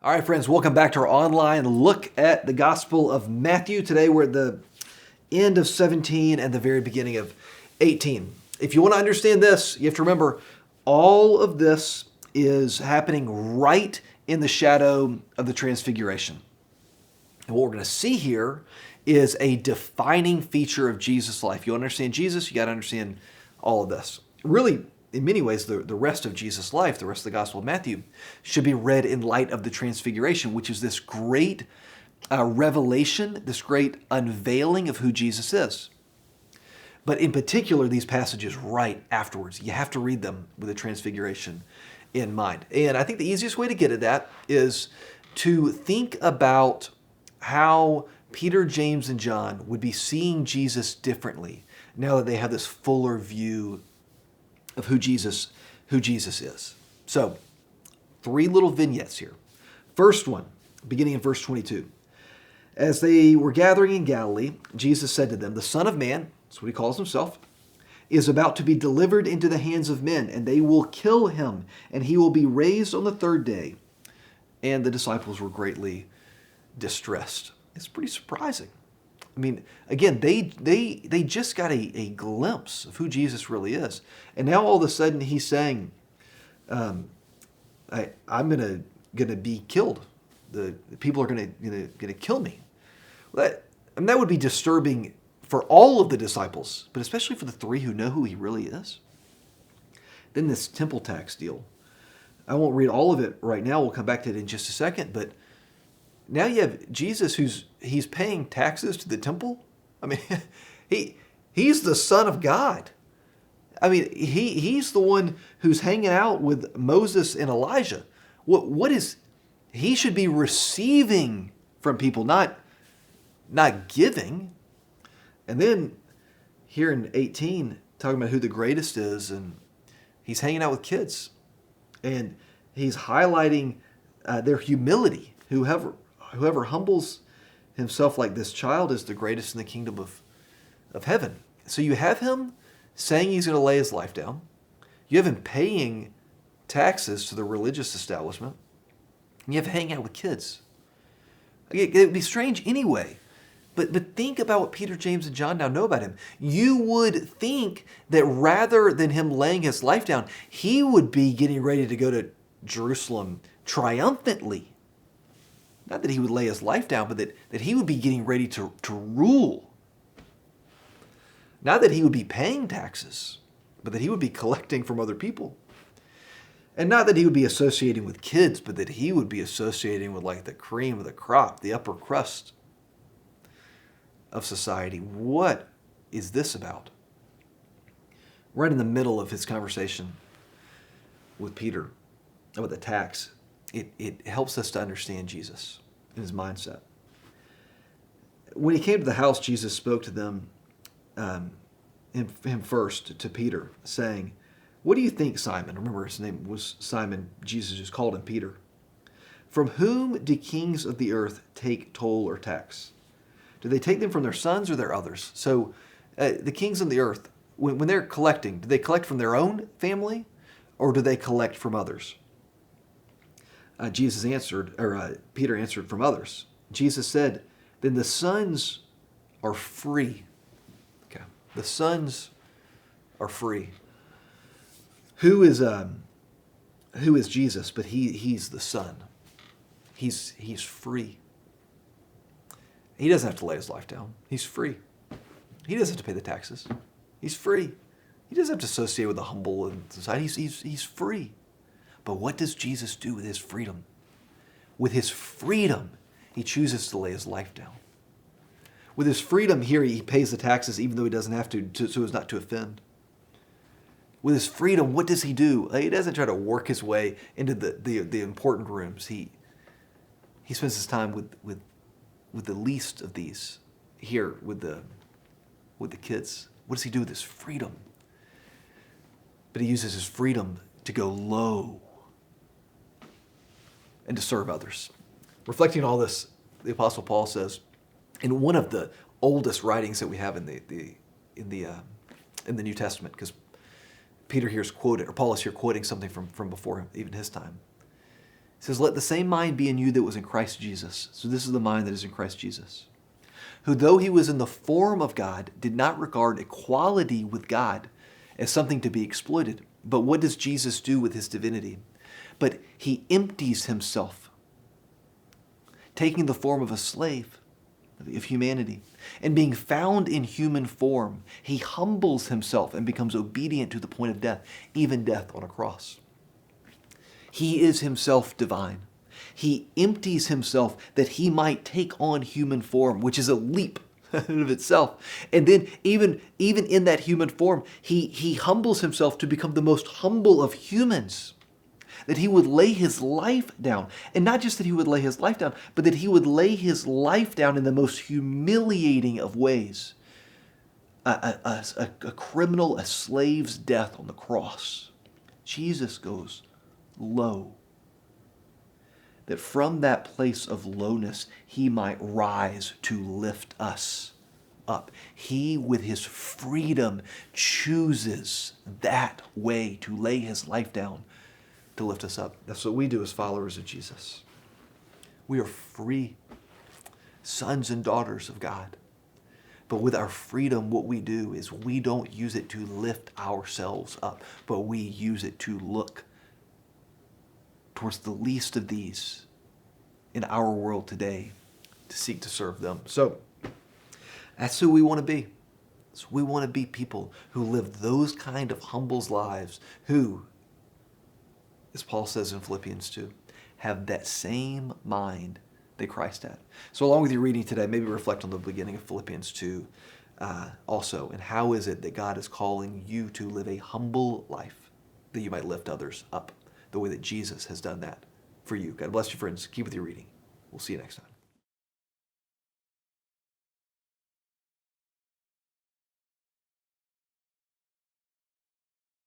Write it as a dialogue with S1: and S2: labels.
S1: All right, friends, welcome back to our online look at the Gospel of Matthew. Today we're at the end of 17 and the very beginning of 18. If you want to understand this, you have to remember all of this is happening right in the shadow of the Transfiguration. And what we're going to see here is a defining feature of Jesus' life. You understand Jesus, you got to understand all of this. Really, in many ways, the rest of Jesus' life, the rest of the Gospel of Matthew, should be read in light of the Transfiguration, which is this great revelation, this great unveiling of who Jesus is. But in particular, these passages right afterwards. You have to read them with the Transfiguration in mind. And I think the easiest way to get at that is to think about how Peter, James, and John would be seeing Jesus differently now that they have this fuller view of who Jesus is. So, three little vignettes here. First one, beginning in verse 22. As they were gathering in Galilee, Jesus said to them, "The Son of Man," that's what he calls himself, "is about to be delivered into the hands of men, and they will kill him, and he will be raised on the third day." And the disciples were greatly distressed. It's pretty surprising. I mean, again, they just got a glimpse of who Jesus really is. And now all of a sudden he's saying, I'm gonna be killed. The people are gonna kill me. Well, that would be disturbing for all of the disciples, but especially for the three who know who he really is. Then this temple tax deal. I won't read all of it right now. We'll come back to it in just a second, but now you have Jesus he's paying taxes to the temple. I mean, he's the Son of God. I mean, he's the one who's hanging out with Moses and Elijah. What is he should be receiving from people, not giving. And then here in 18, talking about who the greatest is, and he's hanging out with kids, and he's highlighting their humility. Whoever humbles himself like this child is the greatest in the kingdom of heaven. So you have him saying he's going to lay his life down. You have him paying taxes to the religious establishment. And you have him hanging out with kids. It would be strange anyway. But think about what Peter, James, and John now know about him. You would think that rather than him laying his life down, he would be getting ready to go to Jerusalem triumphantly. Not that he would lay his life down, but that he would be getting ready to rule. Not that he would be paying taxes, but that he would be collecting from other people. And not that he would be associating with kids, but that he would be associating with like the cream of the crop, the upper crust of society. What is this about? Right in the middle of his conversation with Peter about the tax, it helps us to understand Jesus and his mindset. When he came to the house, Jesus spoke to them, him first, to Peter, saying, "What do you think, Simon?" Remember, his name was Simon. Jesus just called him Peter. "From whom do kings of the earth take toll or tax? Do they take them from their sons or their others?" So the kings of the earth, when they're collecting, do they collect from their own family or do they collect from others? Peter answered, "From others." Jesus said, "Then the sons are free." Okay, the sons are free. Who is Jesus? But he's the Son. He's free. He doesn't have to lay his life down. He's free. He doesn't have to pay the taxes. He's free. He doesn't have to associate with the humble in society. He's free. But what does Jesus do with his freedom? With his freedom, he chooses to lay his life down. With his freedom here, he pays the taxes even though he doesn't have to so as not to offend. With his freedom, what does he do? He doesn't try to work his way into the important rooms. He spends his time with the least of these here with the kids. What does he do with his freedom? But he uses his freedom to go low and to serve others. Reflecting on all this, the Apostle Paul says, in one of the oldest writings that we have in the New Testament, because Peter here is quoted, or Paul is here quoting something from before him, even his time. It says, let the same mind be in you that was in Christ Jesus. So this is the mind that is in Christ Jesus. Who, though he was in the form of God, did not regard equality with God as something to be exploited. But what does Jesus do with his divinity? But he empties himself, taking the form of a slave of humanity. And being found in human form, he humbles himself and becomes obedient to the point of death, even death on a cross. He is himself divine. He empties himself that he might take on human form, which is a leap in of itself. And then even in that human form, he humbles himself to become the most humble of humans. That he would lay his life down. And not just that he would lay his life down, but that he would lay his life down in the most humiliating of ways. A criminal, a slave's death on the cross. Jesus goes low. That from that place of lowness, he might rise to lift us up. He, with his freedom, chooses that way to lay his life down to lift us up. That's what we do as followers of Jesus. We are free, sons and daughters of God. But with our freedom, what we do is we don't use it to lift ourselves up, but we use it to look towards the least of these in our world today to seek to serve them. So that's who we want to be. So we want to be people who live those kind of humble lives, who, as Paul says in Philippians 2, have that same mind that Christ had. So along with your reading today, maybe reflect on the beginning of Philippians 2 also, and how is it that God is calling you to live a humble life that you might lift others up the way that Jesus has done that for you. God bless you, friends. Keep with your reading. We'll see you next time.